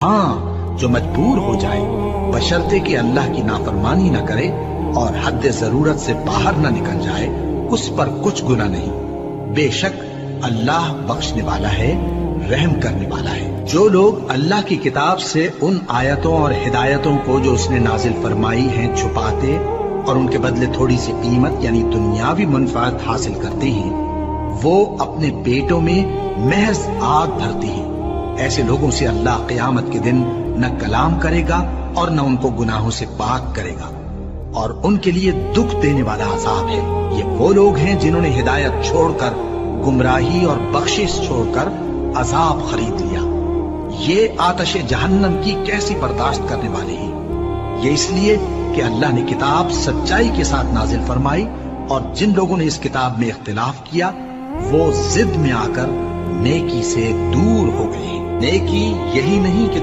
हाँ, जो मजबूर हो जाए बशर्ते कि अल्लाह की नाफरमानी न करे और हद जरूरत से बाहर न निकल जाए, उस पर कुछ गुनाह नहीं। बेशक अल्लाह बख्शने वाला है, रहम करने वाला है। जो लोग अल्लाह की किताब से उन आयतों और हिदायतों को जो उसने नाजिल फरमाई हैं छुपाते और उनके बदले थोड़ी सी कीमत यानी दुनियावी मुनफात हासिल करते हैं, वो अपने पेटों में महज आग भरते हैं। ऐसे लोगों से अल्लाह क़यामत के दिन न कलाम करेगा और न उनको गुनाहों से पाक करेगा, और उनके लिए दुख देने वाला अज़ाब है। ये वो लोग हैं जिन्होंने हिदायत छोड़कर, गुमराही और बख्शिश छोड़कर अजाब खरीद लिया। ये आतशे जहन्नम की कैसी बर्दाश्त करने वाले हैं। ये इसलिए कि अल्लाह ने किताब सच्चाई के साथ नाजिल फरमाई, और जिन लोगों ने इस किताब में इख्तिलाफ किया वो जिद में आकर नेकी से दूर हो गए। नेकी यही नहीं कि